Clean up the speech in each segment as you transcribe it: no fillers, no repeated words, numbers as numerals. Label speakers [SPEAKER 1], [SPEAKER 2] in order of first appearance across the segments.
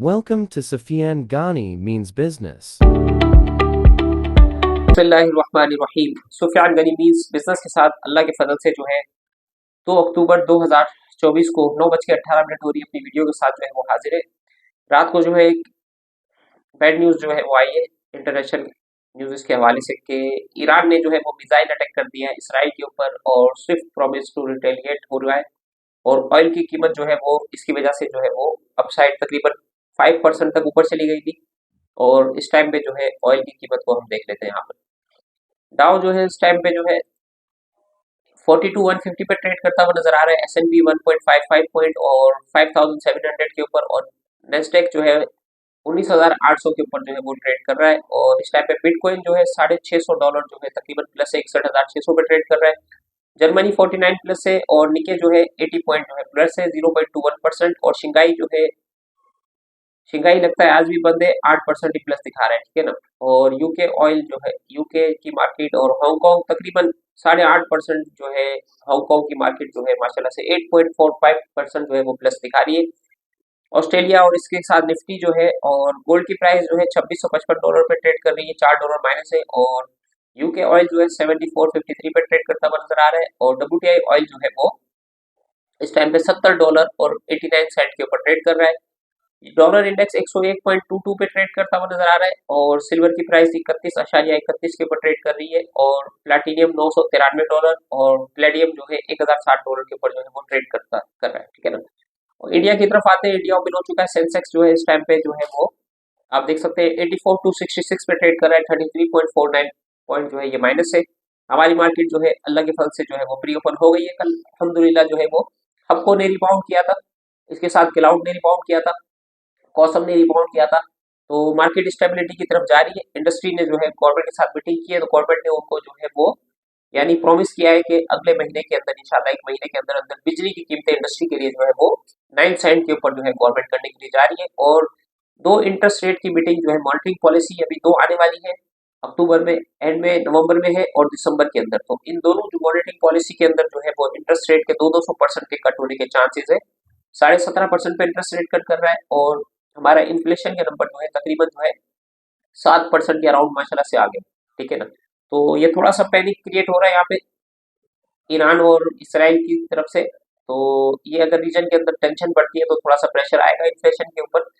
[SPEAKER 1] Welcome to Sufyan Ghani Means Business.
[SPEAKER 2] बिस्मिल्लाहिर्रहमानिर्रहीम। Sufiyan Ghani means business के साथ अल्लाह के फजल से जो है 2 अक्टूबर 2024 को 9:18 हो रही है अपनी वीडियो के साथ जो है वो हाजिर है। रात को जो है एक बैड न्यूज़ जो है वो आई है इंटरनेशनल न्यूज़ के हवाले से कि ईरान ने जो है वो मिसाइल अटैक कर दिया है इसराइल के ऊपर और स्विफ्ट प्रॉमिस टू रिटेलिएट हो रहा है और ऑयल की कीमत जो है वो इसकी वजह से जो है वो अपसाइड तकरीबन 5% तक ऊपर चली गई थी। और इस टाइम पे जो है ऑयल की कीमत को हम देख लेते हैं यहाँ पर। डाउ जो है इस टाइम पे जो है 42,150 पे ट्रेड करता हुआ नजर आ रहा है। S&P 1.55 पॉइंट और 5,700 के ऊपर और नेस्डेक जो है 19,800 के ऊपर जो है वो ट्रेड कर रहा है। और इस टाइम पे बिटकॉइन जो है $650 जो है तकरीबन प्लस 61,600 पे ट्रेड कर रहा है। जर्मनी 49 प्लस है और निके जो है 80 पॉइंट जो है प्लस है 0.21% और शिंगाई जो है शिंगाई लगता है आज भी बंद है 8% ही प्लस दिखा रहा है, ठीक है ना। और यूके ऑयल जो है यूके की मार्केट और हांगकांग तकरीबन 8.5% जो है हांगकांग की मार्केट जो है माशाल्लाह से 8.45% जो है वो प्लस दिखा रही है। ऑस्ट्रेलिया और इसके साथ निफ्टी जो है और गोल्ड की प्राइस जो है $2655 पे ट्रेड कर रही है, $4 माइनस है। और यूके ऑयल जो है 74.53 पे ट्रेड करता हुआ नजर आ रहा है और WTI ऑयल जो है वो इस टाइम पे $70 और 89 सेंट के ऊपर ट्रेड कर रहा है। डॉलर इंडेक्स 101.22 पे ट्रेड करता हुआ नजर आ रहा है और सिल्वर की प्राइस 31.31 के ऊपर ट्रेड कर रही है और प्लेटिनियम $993 और प्लेडियम जो है $1,060 के ऊपर जो है वो ट्रेड कर रहा है, ठीक है ना। और इंडिया की तरफ आते हैं, इंडिया ओपन हो चुका है। सेंसेक्स जो है इस टाइम पे जो है वो आप देख सकते हैं 84,266 पे ट्रेड कर रहा है। 33.49 पॉइंट जो है ये माइनस है। हमारी मार्केट जो है अल्लाह के फल से जो है वो प्री ओपन हो गई है कल अल्हम्दुलिल्लाह। जो है वो हबको ने रिबाउंड किया था, इसके साथ क्लाउड ने रिबाउंड किया था, कॉसम ने रिबाउंड किया था। तो मार्केट स्टेबिलिटी की तरफ जा रही है। इंडस्ट्री ने जो है गवर्नमेंट के साथ मीटिंग की है तो गवर्नमेंट ने उनको जो है वो यानी प्रॉमिस किया है कि अगले महीने के अंदर इंशाल्लाह 1 महीने के अंदर अंदर बिजली की कीमतें इंडस्ट्री के लिए जो है वो 9 सेंट के ऊपर जो है गवर्नमेंट करने के लिए जा रही है। और दो इंटरेस्ट रेट की मीटिंग जो है मॉनिटरिंग पॉलिसी अभी दो आने वाली है, अक्टूबर में एंड में, नवंबर में है और दिसंबर के अंदर। तो इन दोनों जो मॉनिटरिंग पॉलिसी के अंदर जो है वो इंटरेस्ट रेट के 200% के कट होने के चांसेस है। 17.5% पे इंटरेस्ट रेट कट कर रहा है और हमारा इन्फ्लेशन के नंबर जो है तकरीबन जो है 7% के अराउंड माशाल्लाह से आ गए, ठीक है ना। तो ये थोड़ा सा पैनिक क्रिएट हो रहा है यहाँ पे ईरान और इसराइल की तरफ से। तो ये अगर रीजन के अंदर टेंशन बढ़ती है तो थोड़ा सा प्रेशर आएगा इन्फ्लेशन के ऊपर।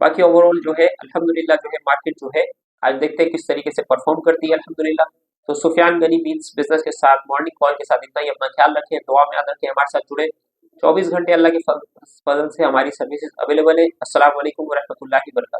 [SPEAKER 2] बाकी ओवरऑल जो है अल्हम्दुलिल्लाह जो है मार्केट जो है आज देखते हैं किस तरीके से परफॉर्म करती है अल्हम्दुलिल्लाह। तो सुफियान गनी मीन्स बिजनेस के साथ मॉर्निंग कॉल के साथ इतना ही। अपना ख्याल रखें, दुआ में याद रखें, हमारे साथ जुड़े। 24 घंटे अल्लाह के फजल से हमारी सर्विसेज अवेलेबल है। अस्सलाम वालेकुम व रहमतुल्लाहि व बरकातहू।